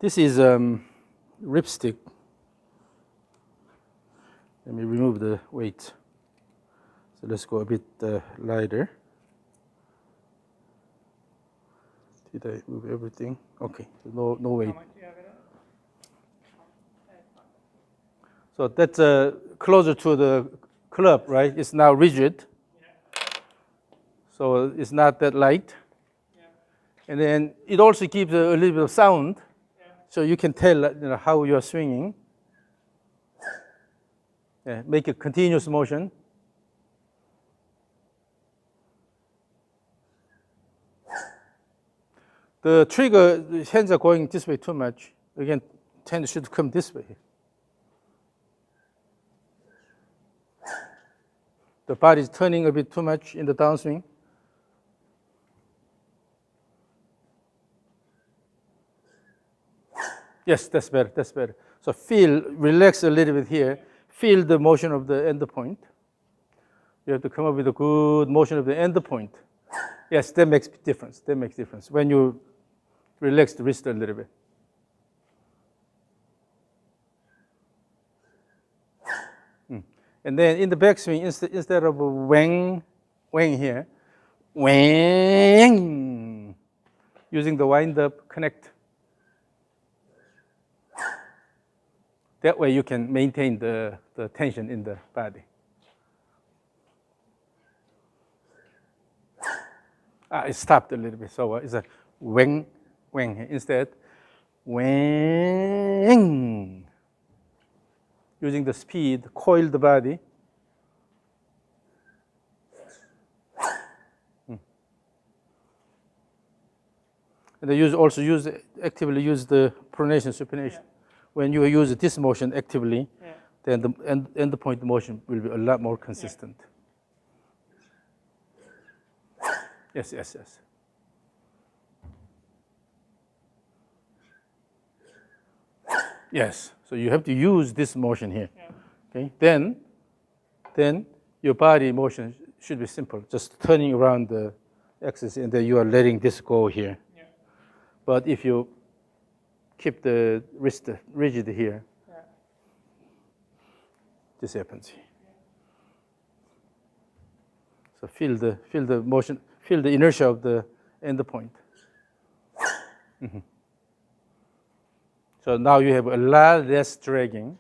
This is ripstick. Let me remove the weight. So let's go a bit lighter. Did I move everything? Okay, no weight. So that's closer to the club, right? It's now rigid. So it's not that light. And then it also gives a little bit of sound. So you can tell how you're swinging. Yeah, make a continuous motion. The trigger, the hands are going this way too much. Again, hand should come this way. The body is turning a bit too much in the downswing. Yes, that's better, that's better. So relax a little bit here. Feel the motion of the end point. You have to come up with a good motion of the end point. Yes, that makes difference. That makes difference when you relax the wrist a little bit. And then in the backswing, instead of a wang here, wang, using the wind-up connect. That way you can maintain the tension in the body. It stopped a little bit, so it's a wang instead. Wang. Using the speed, coil the body. And they actively use the pronation, supination. Yeah. When you use this motion actively, then the end point motion will be a lot more consistent. Yes, yes, yes. Yes, so you have to use this motion here. Okay, then your body motion should be simple, just turning around the axis, and then you are letting this go here. But if you keep the wrist rigid here, this happens. So feel the motion, feel the inertia of the end point. So now you have a lot less dragging.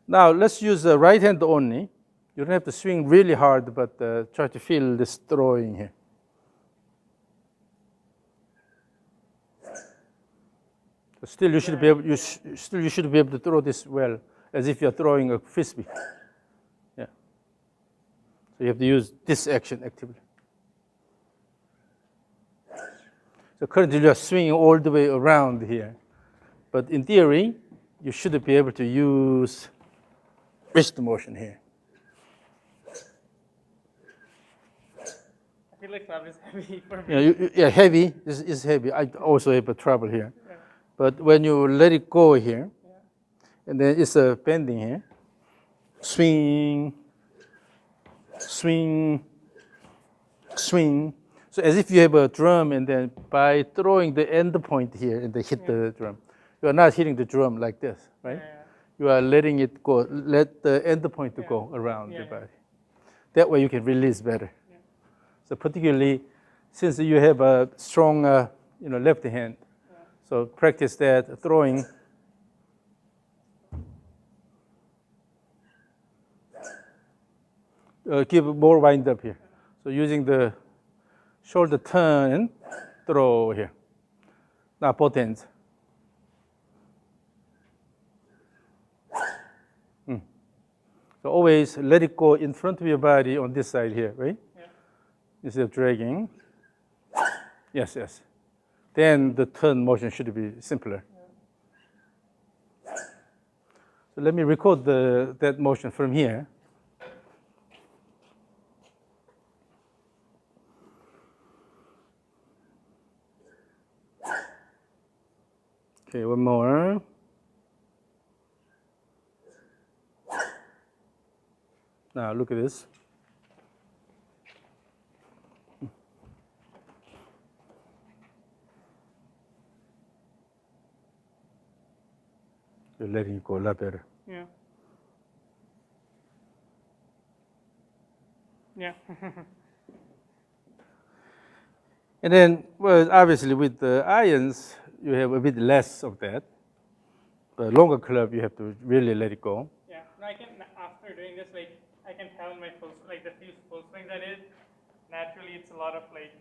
Now let's use the right hand only. You don't have to swing really hard, but try to feel this throwing here. So still, you should be able. You should be able to throw this well, as if you're throwing a frisbee. Yeah. So you have to use this action actively. So currently you are swinging all the way around here, but in theory, you should be able to use wrist motion here. I feel like that is heavy for me. Yeah, heavy is heavy. I also have a trouble here. Yeah. But when you let it go here, and then it's a bending here, swing, swing, swing. So as if you have a drum, and then by throwing the end point here and then hit the drum, you are not hitting the drum like this, right? You are letting it go, let the end point to go around the body. That way you can release better. So particularly since you have a strong left hand, so practice that throwing. Give more wind up here. So using the shoulder turn, throw here. Now both hands. So always let it go in front of your body on this side here, right? Instead of dragging. Yes, yes. Then the turn motion should be simpler. So let me record that motion from here. Okay, one more. Now look at this. you're letting it go a lot better. Yeah. Yeah. And then, well, obviously with the irons, you have a bit less of that. The longer club, you have to really let it go. Yeah. No, I can, after doing this, like, I can tell in my full, like, the few full swings I did, naturally it's a lot of, like,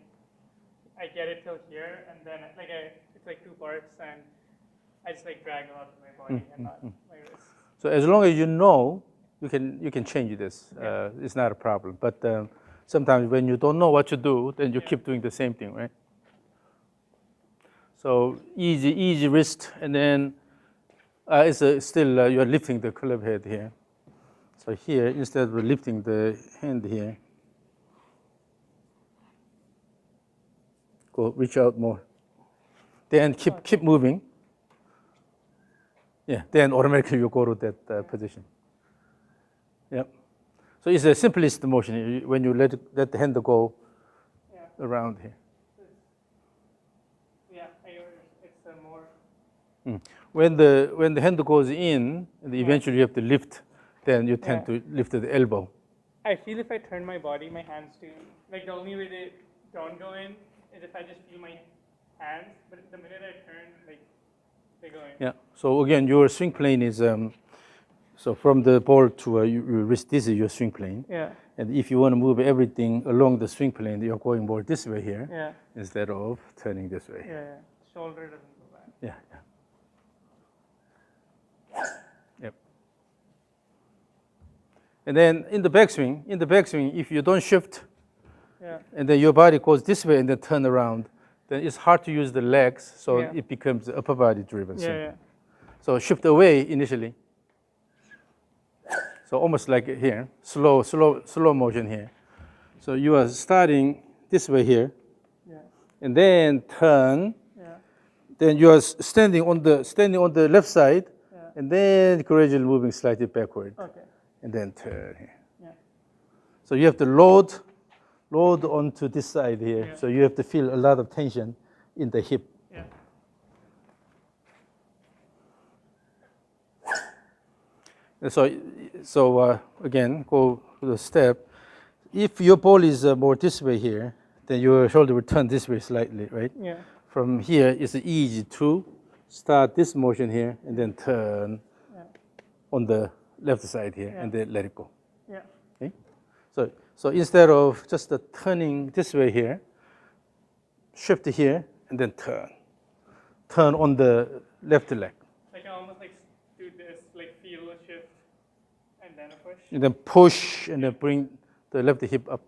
I get it till here, and then, like, it's like 2 parts, and I just, like, drag a lot with my body and not my wrist. So as long as you know, you can change this. It's not a problem. But sometimes when you don't know what to do, then you keep doing the same thing, right? So easy wrist, and then still you're lifting the club head here. So here, instead of lifting the hand here, go reach out more. Then keep moving. Yeah, then automatically you go to that position. Yep. So it's the simplest motion when you let the hand go around here. Yeah, it's more. When the hand goes in, and eventually you have to lift, then you tend to lift the elbow. I feel if I turn my body, my hands do, like the only way they don't go in is if I just feel my hands, but the minute I turn, like, they go in. Yeah, so again, your swing plane is, so from the ball to your wrist, this is your swing plane. Yeah. And if you want to move everything along the swing plane, you're going more this way here instead of turning this way. Yeah. Shoulder doesn't go back. Yeah. Yep. And then in the backswing, if you don't shift, and then your body goes this way and then turn around, then it's hard to use the legs, so it becomes upper body driven. So shift away initially. So almost like here, slow motion here. So you are starting this way here, and then turn. Then you are standing on the left side, and then gradually moving slightly backward, and then turn here. So you have to load onto this side here. So you have to feel a lot of tension in the hip. So again, go to the step. If your ball is more this way here, then your shoulder will turn this way slightly, right? From here, it's easy to start this motion here and then turn on the left side here and then let it go. Okay? So instead of just turning this way here, shift here and then turn. Turn on the left leg. Like I almost like do this, like feel a shift and then a push. And then push and then bring the left hip up.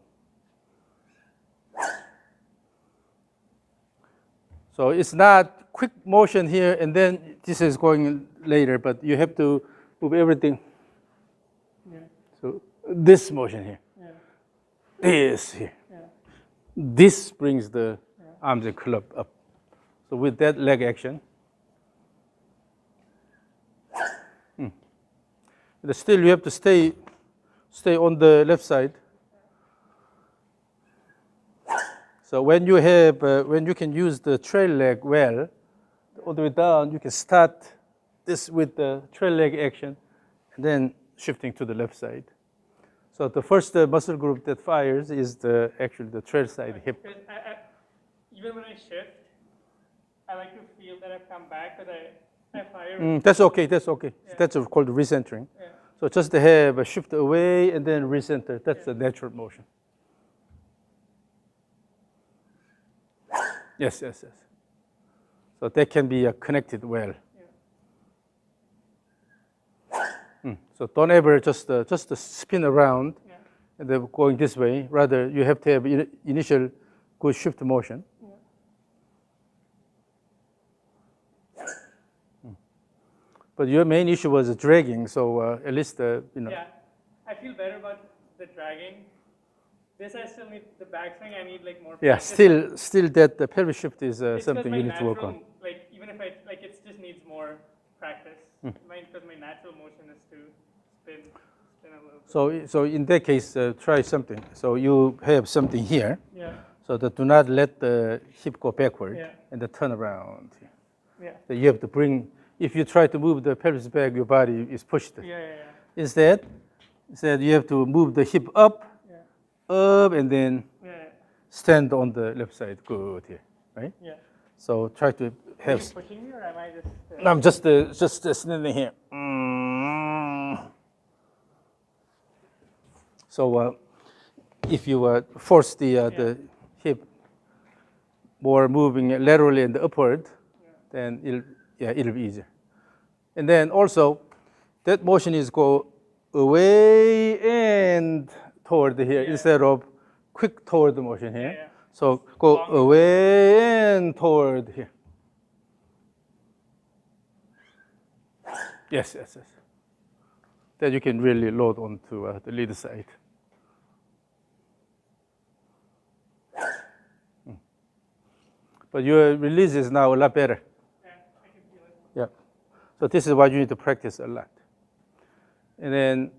So it's not quick motion here and then this is going later, but you have to move everything. So this motion here. This here. This brings the arms and club up. So with that leg action, still you have to stay on the left side. So when you can use the trail leg well, all the way down, you can start this with the trail leg action, and then shifting to the left side. So the first muscle group that fires is actually the trail side hip. Even when I shift, I like to feel that I've come back because I fire. That's okay. That's called recentering. So just to have a shift away and then recenter. That's a natural motion. Yes. So that can be connected well. So don't ever just spin around and then going this way. Rather, you have to have initial good shift motion. But your main issue was dragging, so at least Yeah, I feel better about the dragging. This I still need the backswing. I need like more. Yeah, practice. still that the pelvic shift is It's something my you need to work natural, on. Like even if I like, it just needs more practice. Because my natural motion is to spin a little bit. So in that case, try something. So you have something here. So that do not let the hip go backward and then turn around. So you have to bring if you try to move the pelvis back, your body is pushed. Yeah, yeah, yeah. Instead, you have to move the hip up, and then Yeah, yeah. stand on the left side. Good here, right? Yeah. So try to Are have. you pushing me or am I just? No, I'm just standing here. So if you force the hip more moving laterally and upward, then it'll be easier. And then also, that motion is go away and toward here instead of quick toward the motion here. Yeah. So go Longer. away and toward here. Yes. Then you can really load onto the lead side. But your release is now a lot better. Yeah, I can feel it. Yeah. So this is what you need to practice a lot. And then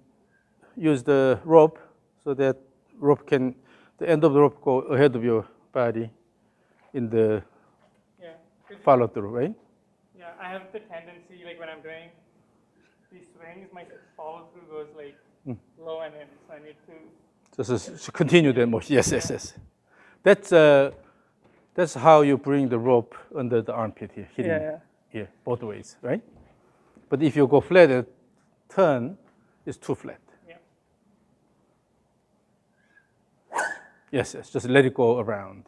use the rope so that the end of the rope go ahead of your body in the Yeah. 'Cause, follow through, right? yeah, I have the tendency, like when I'm doing these swings, my follow through goes like low and in, so I need to. Just continue that motion. Yes. That's how you bring the rope under the armpit here, hitting here, both ways, right? But if you go flat, turn is too flat. Yeah. Yes, just let it go around.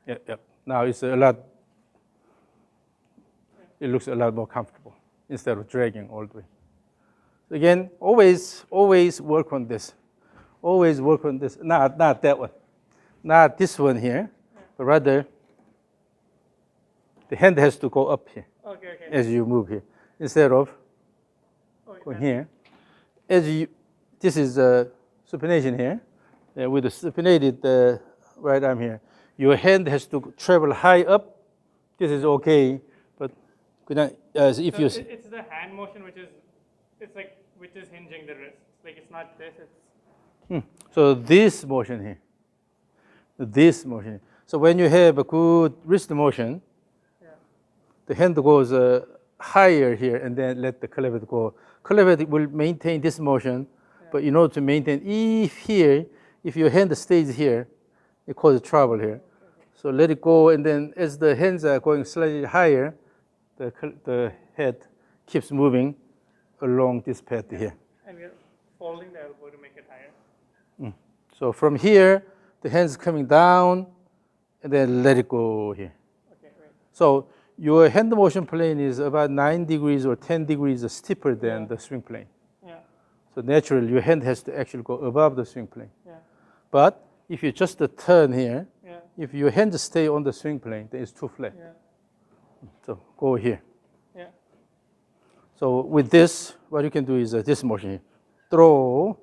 Yeah. Now it's a lot, it looks a lot more comfortable instead of dragging all the way. Again, always work on this. Always work on this. Not that one. Not this one here, but rather the hand has to go up here Okay. as you move here instead of going here. This is supination here. With the supinated right arm here, your hand has to travel high up. This is okay, but if you It's the hand motion which is hinging the wrist. Like it's not this. It's. So this motion here, this motion. So when you have a good wrist motion, the hand goes higher here, and then let the cleavage go. Cleavage will maintain this motion, but in order to maintain, if your hand stays here, it causes trouble here. So let it go, and then as the hands are going slightly higher, the head keeps moving along this path here. And we're folding the elbow to make it higher. So from here, the hands coming down, and then let it go here. Okay, right. So your hand motion plane is about 9 degrees or 10 degrees steeper than the swing plane. Yeah. So naturally, your hand has to actually go above the swing plane. Yeah. But if you just turn here, Yeah. if your hands stay on the swing plane, then it's too flat. Yeah. So go here. Yeah. So with this, what you can do is this motion here. Throw,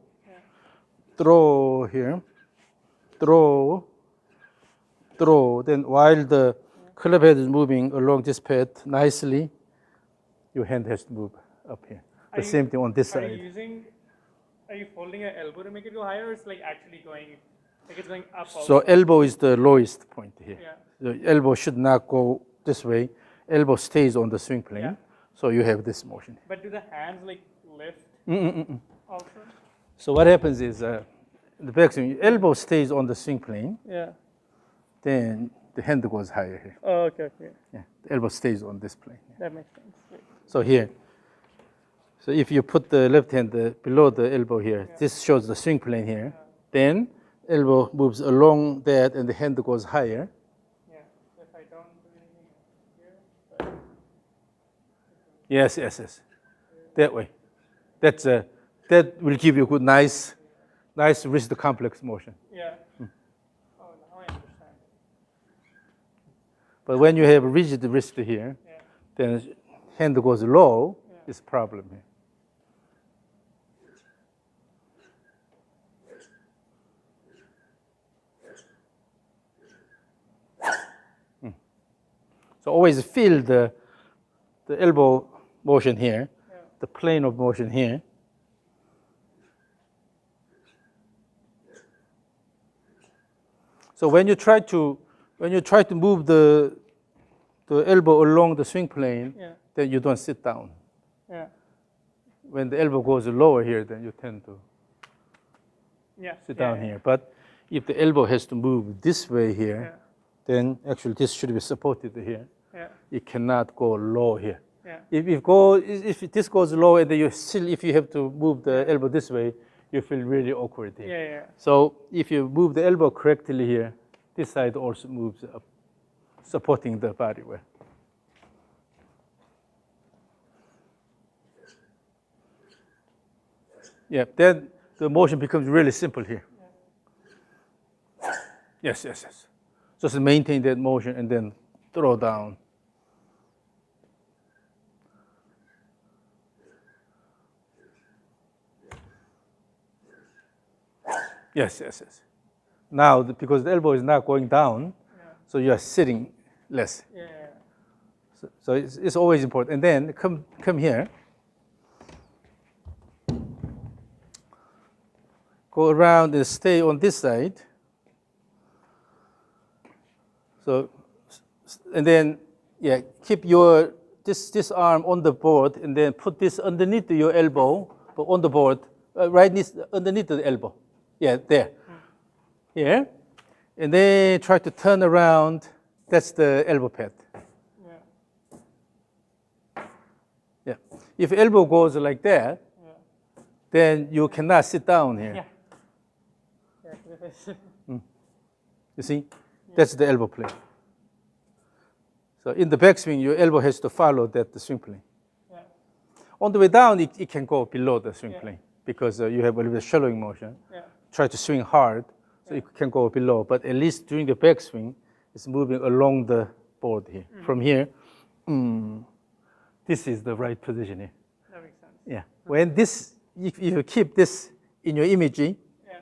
throw here, throw. Then while the club head is moving along this path nicely, your hand has to move up here. The same thing on this side. Are you folding your elbow to make it go higher, or it's like actually going, like it's going up? So elbow is the lowest point here. Yeah. The elbow should not go this way. Elbow stays on the swing plane. Yeah. So you have this motion. But do the hands like lift also? So what happens is the backswing, elbow stays on the swing plane. Yeah. Then the hand goes higher here. Oh, okay. Yeah, the elbow stays on this plane. That makes sense. Right. So here, so if you put the left hand below the elbow here, this shows the swing plane here. Then elbow moves along that, and the hand goes higher. Yeah. If I don't do anything here. Yes. That way. That will give you a good, nice wrist complex motion. Yeah. Oh, now I understand. But when you have a rigid wrist here, then hand goes low, it's a problem here. So always feel the elbow motion here, the plane of motion here. So when you try to move the elbow along the swing plane, Yeah. then you don't sit down. Yeah. When the elbow goes lower here, then you tend to Yeah. sit Yeah, down yeah. here. But if the elbow has to move this way here, Yeah. then actually this should be supported here. Yeah. It cannot go low here. Yeah. If this goes low and then if you have to move the Yeah. elbow this way, you feel really awkward here. Yeah. Yeah. So if you move the elbow correctly here, this side also moves up, supporting the body well. Yeah, then the motion becomes really simple here. Yes, yes, yes. Just maintain that motion and then throw down. Yes, yes, yes. Now, because the elbow is not going down, Yeah. so you are sitting less. Yeah. Yeah. So it's always important. And then come here. Go around and stay on this side. So, and then, yeah, keep your this arm on the board, and then put this underneath your elbow, but on the board, right underneath the elbow. Yeah, there. Here. And then try to turn around. That's the elbow pad. Yeah. Yeah. If elbow goes like that, Yeah. then you cannot sit down here. Yeah. Yeah. This is- You see? That's the elbow plane. So in the backswing, your elbow has to follow the swing plane. Yeah. On the way down, it can go below the swing Yeah. plane because you have a little bit of shallowing motion. Yeah. Try to swing hard, so it can go below. But at least during the backswing, it's moving along the board here. From here, this is the right position here. That makes sense. Yeah. When this, if you keep this in your imaging, Yeah.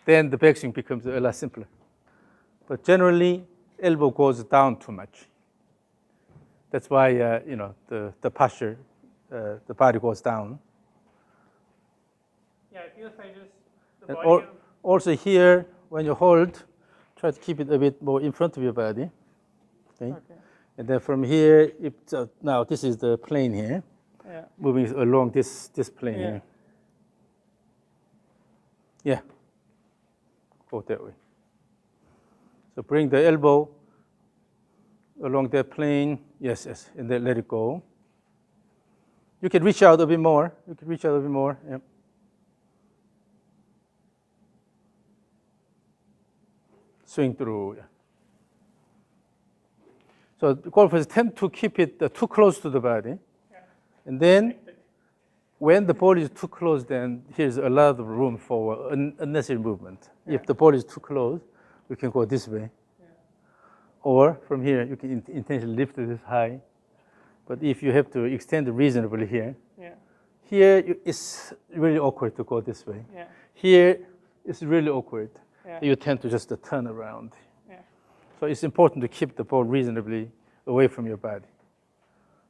then the backswing becomes a lot simpler. But generally, elbow goes down too much. That's why the posture, the body goes down. Yeah. It feels like just the And body. also here, when you hold, try to keep it a bit more in front of your body. Okay. Okay. And then from here, now this is the plane here, Yeah. moving along this plane Yeah. here. Yeah. Go that way. So bring the elbow along that plane. Yes, yes. And then let it go. You can reach out a bit more. Yep. Swing through. Yeah. So golfers tend to keep it too close to the body. Yeah. And then when the ball is too close, then here's a lot of room for unnecessary movement. Yeah. If the ball is too close, you can go this way. Yeah. Or from here, you can intentionally lift it this high. But if you have to extend it reasonably here, Yeah. here it's really awkward to go this way. Yeah. Here it's really awkward. Yeah. You tend to just turn around. Yeah. So it's important to keep the ball reasonably away from your body.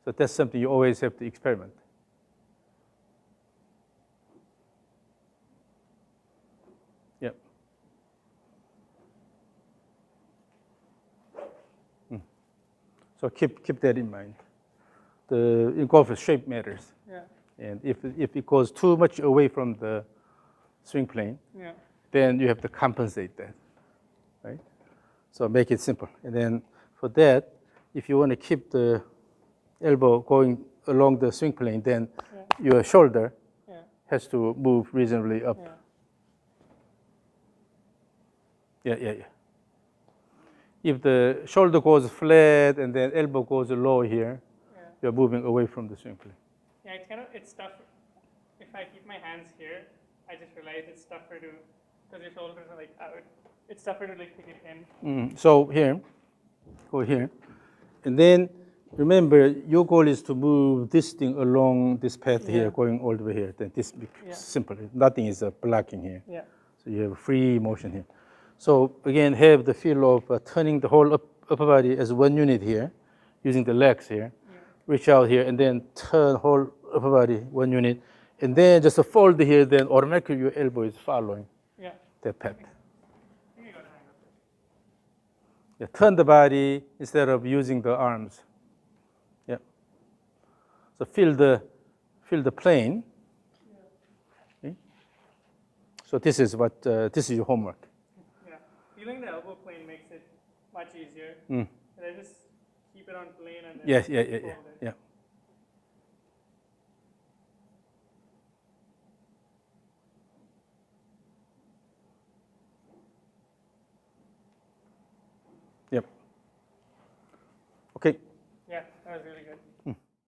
So that's something you always have to experiment. Yep. So keep that in mind. In golf, shape matters. Yeah. And if it goes too much away from the swing plane, Yeah. then you have to compensate that, right? So make it simple. And then for that, if you want to keep the elbow going along the swing plane, then your shoulder Yeah. has to move reasonably up. Yeah. Yeah. If the shoulder goes flat and then elbow goes low here, Yeah. you're moving away from the swing plane. Yeah. It's tough. If I keep my hands here, I just realize it's tougher to, because your shoulders are like out. It's tougher to like pick it in. So here, go here. And then remember, your goal is to move this thing along this path here, Yeah. going all the way here. Then this becomes Yeah. simple. Nothing is blocking here. Yeah. So you have free motion here. So again, have the feel of turning the whole upper body as one unit here, using the legs here. Yeah. Reach out here, and then turn whole upper body one unit. And then just a fold here, then automatically your elbow is following Yeah. that path. I think I got a hang of it. Yeah, turn the body instead of using the arms. Yeah. So feel the plane. Okay. So this is your homework. Yeah. Feeling the elbow plane makes it much easier. Mm. And I just keep it on plane and then Yeah. fold it. Yeah. Yep. Okay. Yeah, that was really good.